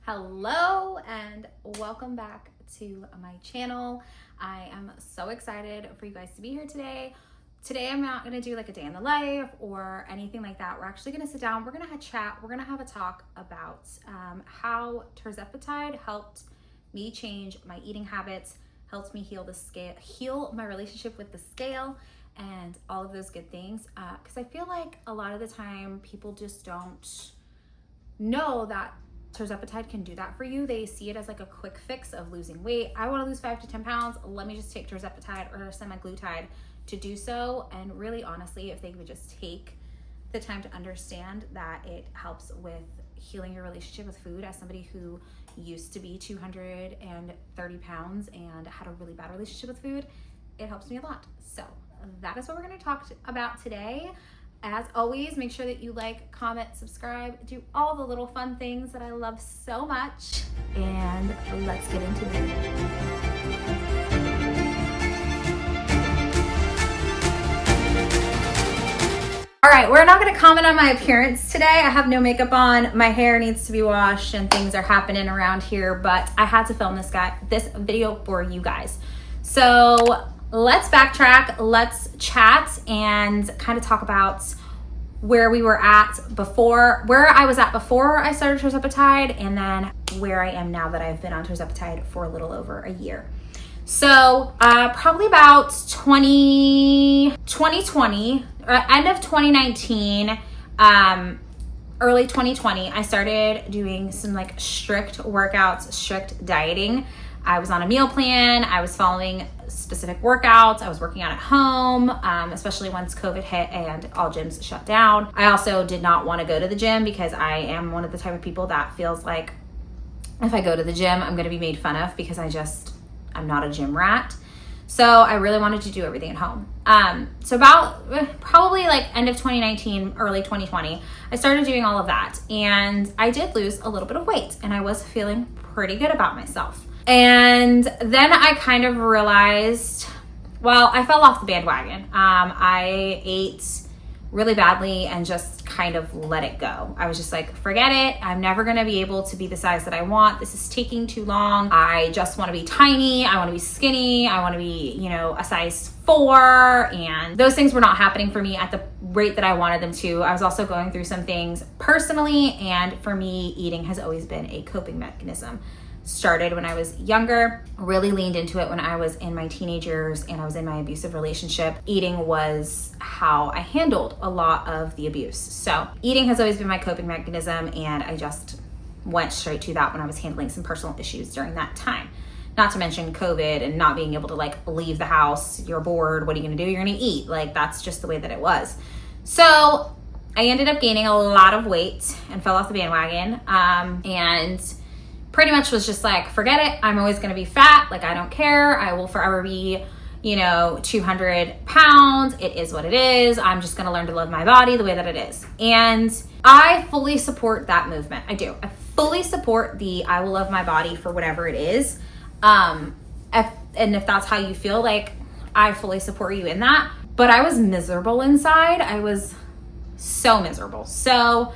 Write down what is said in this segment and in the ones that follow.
Hello and welcome back to my channel. I am so excited for you guys to be here today. Today I'm not gonna do like a day in the life or anything like that. We're actually gonna sit down, we're gonna have a chat, we're gonna have a talk about how Tirzepatide helped me change my eating habits, helped me heal my relationship with the scale, and all of those good things. Because I feel like a lot of the time people just don't know that Tirzepatide can do that for you. They see it as like a quick fix of losing weight. I want to lose 5 to 10 pounds. Let me just take Tirzepatide or semaglutide to do so. And really, honestly, if they would just take the time to understand that it helps with healing your relationship with food, as somebody who used to be 230 pounds and had a really bad relationship with food, it helps me a lot. So that is what we're going to talk about today. As always, make sure that you like, comment, subscribe, do all the little fun things that I love so much. And let's get into it. All right, we're not going to comment on my appearance today. I have no makeup on. My hair needs to be washed and things are happening around here, but I had to film this video for you guys. So let's backtrack, let's chat and kind of talk about where we were at before, where I was at before I started Tirzepatide, and then where I am now that I've been on Tirzepatide for a little over a year. So probably about 2020, or end of 2019, early 2020, I started doing some like strict workouts, strict dieting. I was on a meal plan. I was following specific workouts. I was working out at home, especially once COVID hit and all gyms shut down. I also did not want to go to the gym because I am one of the type of people that feels like if I go to the gym, I'm going to be made fun of because I'm not a gym rat. So I really wanted to do everything at home. So about probably like end of 2019, early 2020, I started doing all of that. And I did lose a little bit of weight and I was feeling pretty good about myself. And then I kind of realized, well, I fell off the bandwagon. I ate really badly and just kind of let it go. I was just like, forget it. I'm never going to be able to be the size that I want. This is taking too long. I just want to be tiny. I want to be skinny. I want to be, a size 4. And those things were not happening for me at the rate that I wanted them to. I was also going through some things personally. And for me, eating has always been a coping mechanism. Started when I was younger, really leaned into it when I was in my teenage years and I was in my abusive relationship. Eating was how I handled a lot of the abuse. So eating has always been my coping mechanism, and I just went straight to that when I was handling some personal issues during that time. Not to mention COVID and not being able to like leave the house. You're bored. What are you gonna do? You're gonna eat. Like that's just the way that it was. So I ended up gaining a lot of weight and fell off the bandwagon. And pretty much was just like, forget it. I'm always going to be fat. Like, I don't care. I will forever be, 200 pounds. It is what it is. I'm just going to learn to love my body the way that it is. And I fully support that movement. I do. I fully support I will love my body for whatever it is. And if that's how you feel, like, I fully support you in that. But I was miserable inside. I was so miserable. So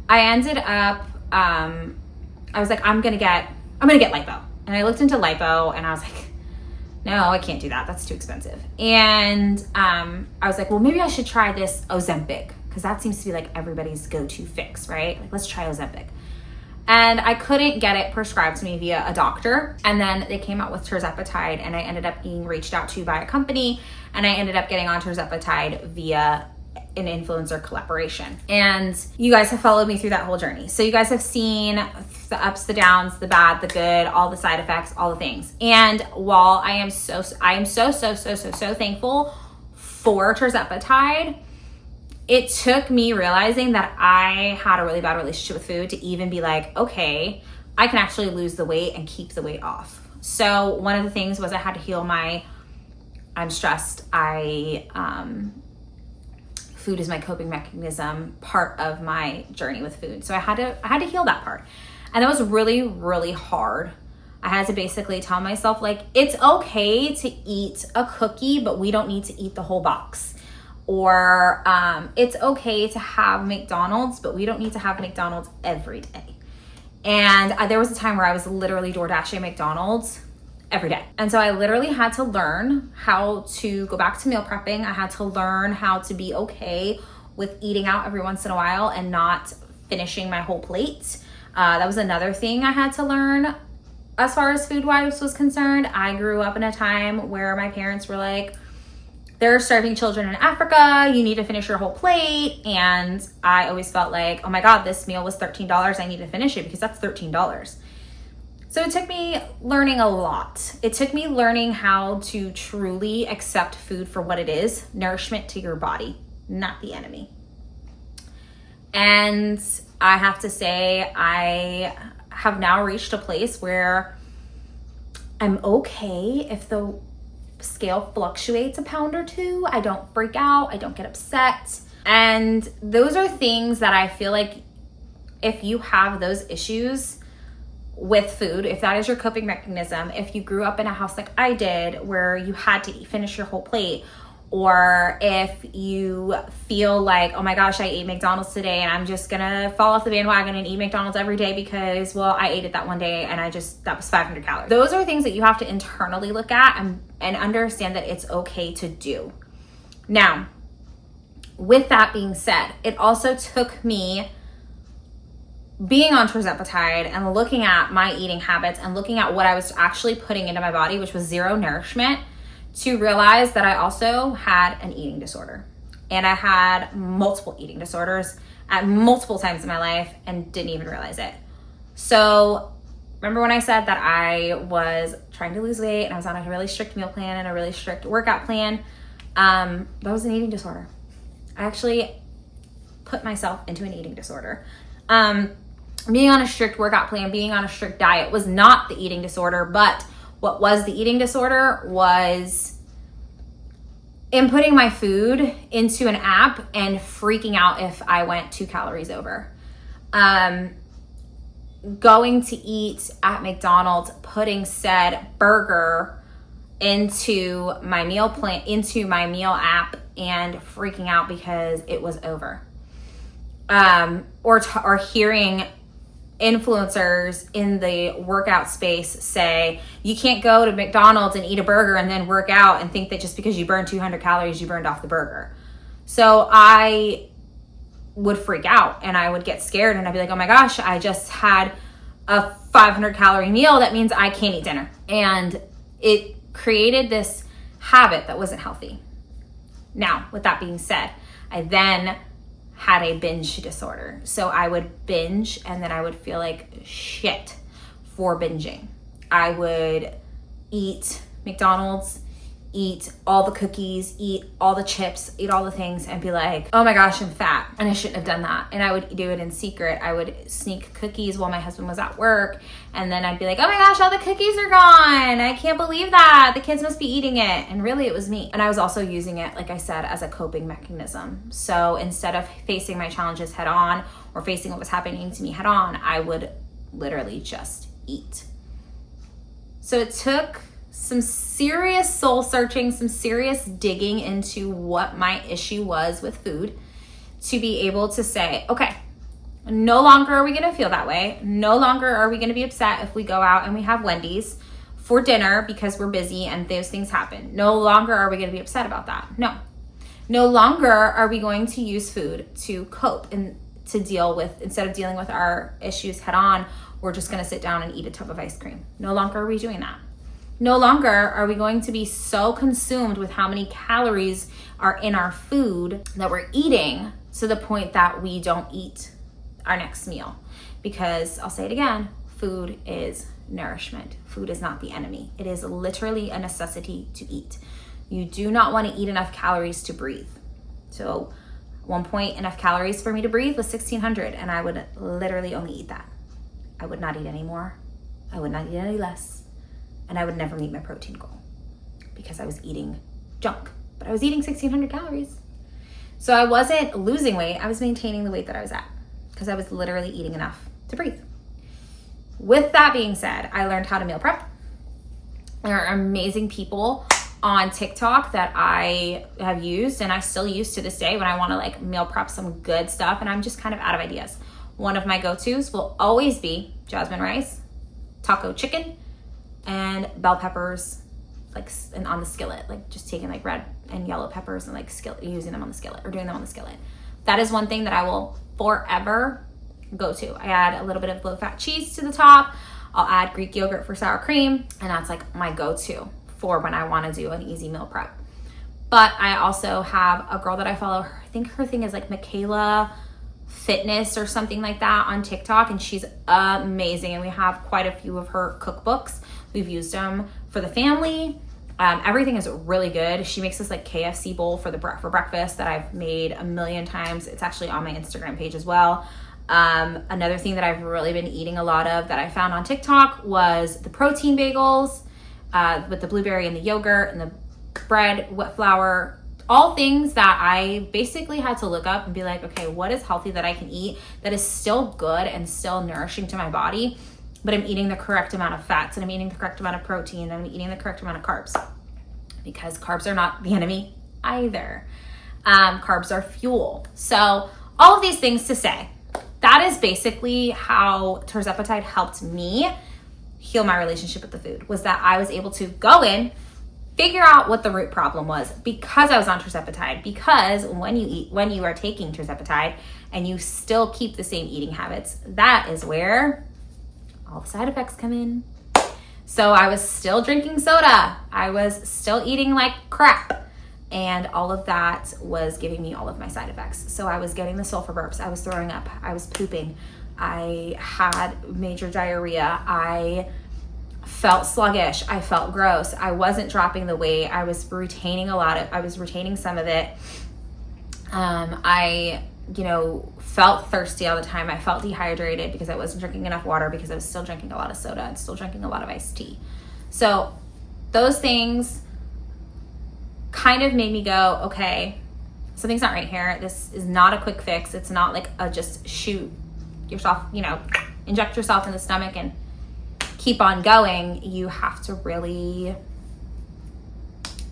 I ended up, I was like, I'm gonna get lipo. And I looked into lipo and I was like, no, I can't do that. That's too expensive. And I was like, well, maybe I should try this Ozempic, because that seems to be like everybody's go-to fix, right? Like, let's try Ozempic. And I couldn't get it prescribed to me via a doctor. And then they came out with Tirzepatide, and I ended up being reached out to by a company, and I ended up getting on Tirzepatide via an influencer collaboration. And you guys have followed me through that whole journey. So you guys have seen the ups, the downs, the bad, the good, all the side effects, all the things. And while I am so thankful for Tirzepatide, it took me realizing that I had a really bad relationship with food to even be like, okay, I can actually lose the weight and keep the weight off. So one of the things was I had to heal I'm stressed. Food is my coping mechanism, part of my journey with food. So I had to heal that part. And that was really, really hard. I had to basically tell myself, like, it's okay to eat a cookie, but we don't need to eat the whole box. Or it's okay to have McDonald's, but we don't need to have McDonald's every day. And there was a time where I was literally door dashing McDonald's every day. And so I literally had to learn how to go back to meal prepping. I had to learn how to be okay with eating out every once in a while and not finishing my whole plate. That was another thing I had to learn as far as food-wise was concerned. I grew up in a time where my parents were like, there are starving children in Africa, you need to finish your whole plate. And I always felt like, oh my God, this meal was $13. I need to finish it because that's $13. So it took me learning a lot. It took me learning how to truly accept food for what it is, nourishment to your body, not the enemy. And I have to say, I have now reached a place where I'm okay if the scale fluctuates a pound or two. I don't freak out. I don't get upset. And those are things that I feel like if you have those issues with food, if that is your coping mechanism, if you grew up in a house like I did where you had to finish your whole plate, or if you feel like, oh my gosh, I ate McDonald's today and I'm just gonna fall off the bandwagon and eat McDonald's every day because, well, I ate it that one day and that was 500 calories. Those are things that you have to internally look at and understand that it's okay to do. Now, with that being said, it also took me being on Tirzepatide and looking at my eating habits and looking at what I was actually putting into my body, which was zero nourishment, to realize that I also had an eating disorder. And I had multiple eating disorders at multiple times in my life and didn't even realize it. So remember when I said that I was trying to lose weight and I was on a really strict meal plan and a really strict workout plan? That was an eating disorder. I actually put myself into an eating disorder. Being on a strict workout plan, being on a strict diet was not the eating disorder, but what was the eating disorder was inputting my food into an app and freaking out if I went 2 calories over. Going to eat at McDonald's, putting said burger into my meal plan, into my meal app, and freaking out because it was over. Or hearing influencers in the workout space say, you can't go to McDonald's and eat a burger and then work out and think that just because you burned 200 calories, you burned off the burger. So I would freak out and I would get scared and I'd be like, oh my gosh, I just had a 500 calorie meal. That means I can't eat dinner. And it created this habit that wasn't healthy. Now, with that being said, I then had a binge disorder. So I would binge and then I would feel like shit for binging. I would eat McDonald's, eat all the cookies, eat all the chips, eat all the things and be like, oh my gosh, I'm fat and I shouldn't have done that. And I would do it in secret. I would sneak cookies while my husband was at work. And then I'd be like, oh my gosh, all the cookies are gone. I can't believe that. The kids must be eating it. And really it was me. And I was also using it, like I said, as a coping mechanism. So instead of facing my challenges head on or facing what was happening to me head on, I would literally just eat. So it took some serious soul searching, some serious digging into what my issue was with food to be able to say, okay, no longer are we going to feel that way. No longer are we going to be upset if we go out and we have Wendy's for dinner because we're busy and those things happen. No longer are we going to be upset about that. No. No longer are we going to use food to cope and to deal with, instead of dealing with our issues head on, we're just going to sit down and eat a tub of ice cream. No longer are we doing that. No longer are we going to be so consumed with how many calories are in our food that we're eating to the point that we don't eat our next meal. Because I'll say it again, food is nourishment. Food is not the enemy. It is literally a necessity to eat. You do not want to eat enough calories to breathe. So at one point, enough calories for me to breathe was 1,600 and I would literally only eat that. I would not eat any more. I would not eat any less. And I would never meet my protein goal because I was eating junk, but I was eating 1,600 calories. So I wasn't losing weight. I was maintaining the weight that I was at because I was literally eating enough to breathe. With that being said, I learned how to meal prep. There are amazing people on TikTok that I have used and I still use to this day when I want to like meal prep some good stuff and I'm just kind of out of ideas. one of my go-tos will always be jasmine rice, taco chicken, and bell peppers, like, and on the skillet, like just taking like red and yellow peppers and like using them on the skillet or doing them on the skillet. That is one thing that I will forever go to. I add a little bit of low-fat cheese to the top. I'll add Greek yogurt for sour cream, and that's like my go-to for when I want to do an easy meal prep. But I also have a girl that I follow. I think her thing is like Michaela Fitness or something like that on TikTok, and she's amazing. And we have quite a few of her cookbooks. We've used them for the family. Everything is really good. She makes this like KFC bowl for breakfast that I've made a million times. It's actually on my Instagram page as well. Another thing that I've really been eating a lot of that I found on TikTok was the protein bagels with the blueberry and the yogurt and the bread, wheat flour, all things that I basically had to look up and be like, okay, what is healthy that I can eat that is still good and still nourishing to my body, but I'm eating the correct amount of fats and I'm eating the correct amount of protein and I'm eating the correct amount of carbs, because carbs are not the enemy either. Carbs are fuel. So all of these things to say, that is basically how Tirzepatide helped me heal my relationship with the food, was that I was able to go in, figure out what the root problem was, because I was on Tirzepatide. Because when you are taking Tirzepatide and you still keep the same eating habits, that is where all the side effects come in. So I was still drinking soda. I was still eating like crap. And all of that was giving me all of my side effects. So I was getting the sulfur burps. I was throwing up. I was pooping. I had major diarrhea. I felt sluggish. I felt gross. I wasn't dropping the weight. I was retaining some of it. I felt thirsty all the time. I felt dehydrated because I wasn't drinking enough water, because I was still drinking a lot of soda and still drinking a lot of iced tea. So those things kind of made me go, okay, something's not right here. This is not a quick fix. It's not like a just shoot yourself, inject yourself in the stomach and keep on going. You have to really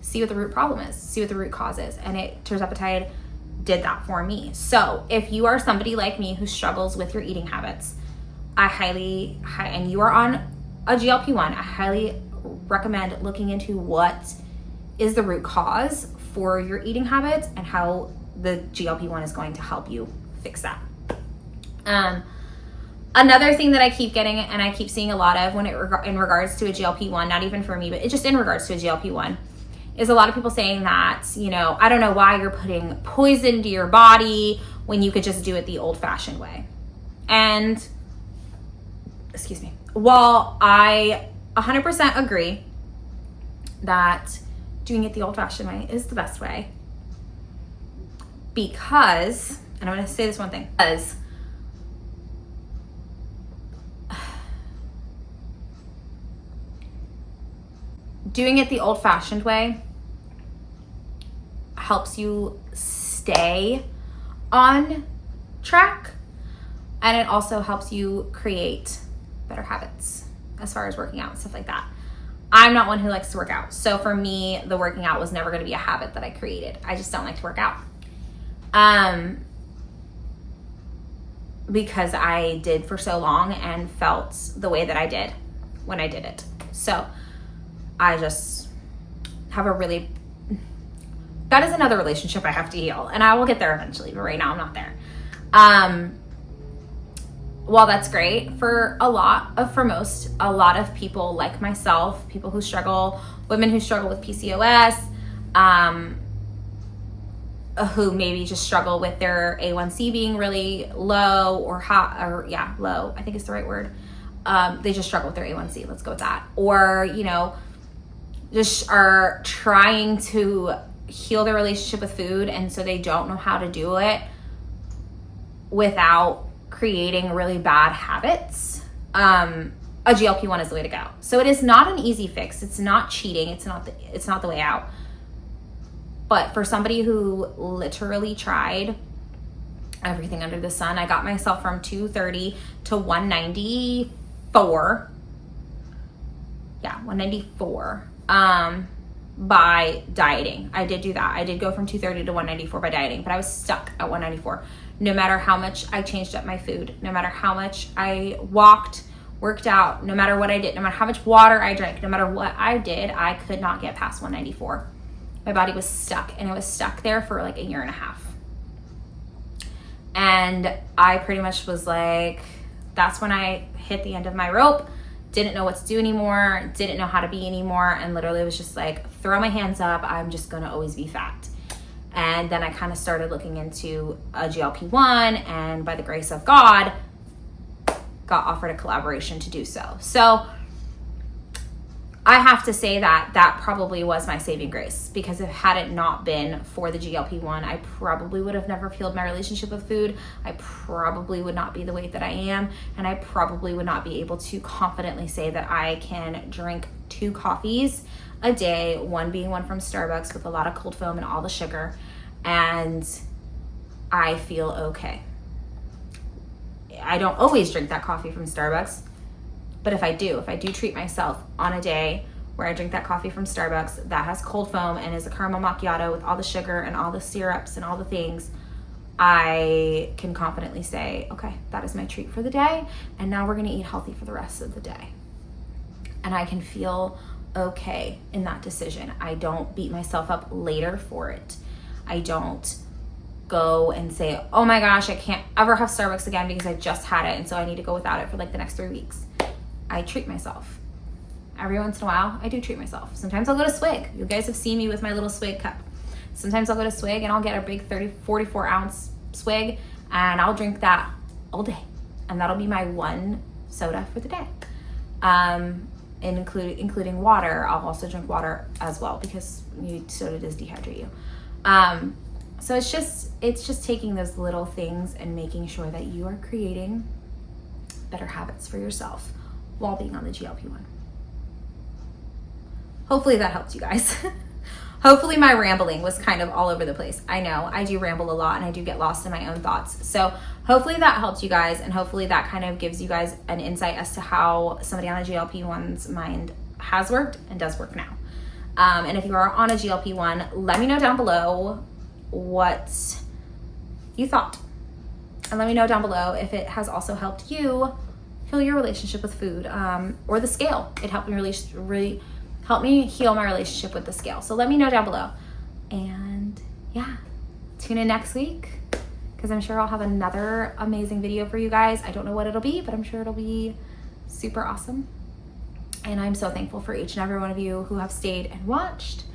see what the root problem is, see what the root cause is. And Tirzepatide did that for me. So if you are somebody like me who struggles with your eating habits, and you are on a GLP-1, I highly recommend looking into what is the root cause for your eating habits and how the GLP-1 is going to help you fix that. Another thing that I keep getting and I keep seeing a lot of in regards to a GLP-1, not even for me, but it's just in regards to a GLP-1, is a lot of people saying that, I don't know why you're putting poison to your body when you could just do it the old-fashioned way. And, while I 100% agree that doing it the old-fashioned way is the best way, because, and I'm going to say this one thing, because doing it the old-fashioned way helps you stay on track, and it also helps you create better habits as far as working out and stuff like that. I'm not one who likes to work out. So for me, the working out was never going to be a habit that I created. I just don't like to work out. Because I did for so long and felt the way that I did when I did it. So I just have that is another relationship I have to heal, and I will get there eventually, but right now I'm not there. While that's great for a lot of people like myself, people who struggle, women who struggle with PCOS, who maybe just struggle with their A1C being really low or low, I think is the right word. They just struggle with their A1C. Let's go with that. Or, just are trying to heal their relationship with food, and so they don't know how to do it without creating really bad habits. A GLP-1 is the way to go. So it is not an easy fix. It's not cheating. It's not the way out. But for somebody who literally tried everything under the sun, I got myself from 230 to 194. Yeah, 194. By dieting. I did do that. I did go from 230 to 194 by dieting, but I was stuck at 194. no matter how much I changed up my food, no matter how much I worked out, no matter what I did, no matter how much water I drank, no matter what I did, I could not get past 194. My body was stuck, and it was stuck there for like a year and a half. And I pretty much was like, that's when I hit the end of my rope, didn't know what to do anymore, didn't know how to be anymore, and literally was just like, throw my hands up, I'm just gonna always be fat. And then I kind of started looking into a GLP-1, and by the grace of God, got offered a collaboration to do so. So I have to say that that probably was my saving grace, because if had it not been for the GLP-1, I probably would have never healed my relationship with food. I probably would not be the weight that I am, and I probably would not be able to confidently say that I can drink 2 coffees a day, one being one from Starbucks with a lot of cold foam and all the sugar, and I feel okay. I don't always drink that coffee from Starbucks, but if I do treat myself on a day where I drink that coffee from Starbucks that has cold foam and is a caramel macchiato with all the sugar and all the syrups and all the things, I can confidently say, okay, that is my treat for the day, and now we're gonna eat healthy for the rest of the day. And I can feel okay in that decision. I don't beat myself up later for it. I don't go and say, oh my gosh, I can't ever have Starbucks again because I just had it, and so I need to go without it for like the next 3 weeks. I treat myself. Every once in a while, I do treat myself. Sometimes I'll go to Swig. You guys have seen me with my little Swig cup. Sometimes I'll go to Swig and I'll get a big 44 ounce Swig, and I'll drink that all day. And that'll be my one soda for the day. Including water. I'll also drink water as well, because soda does dehydrate you. So it's just taking those little things and making sure that you are creating better habits for yourself while being on the GLP-1. Hopefully that helped you guys. Hopefully my rambling was kind of all over the place. I know I do ramble a lot, and I do get lost in my own thoughts. So hopefully that helped you guys, and hopefully that kind of gives you guys an insight as to how somebody on a GLP-1's mind has worked and does work now. And if you are on a GLP-1, let me know down below what you thought. And let me know down below if it has also helped you heal your relationship with food, or the scale. It helped me really help me heal my relationship with the scale. So let me know down below. And yeah, tune in next week, because I'm sure I'll have another amazing video for you guys. I don't know what it'll be, but I'm sure it'll be super awesome. And I'm so thankful for each and every one of you who have stayed and watched.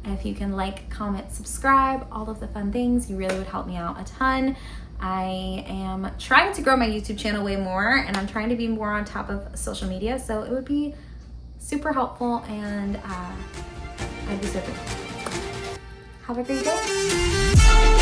And if you can like, comment, subscribe, all of the fun things, you really would help me out a ton. I am trying to grow my YouTube channel way more, and I'm trying to be more on top of social media, so it would be super helpful, and I'd be so grateful. Have a great day.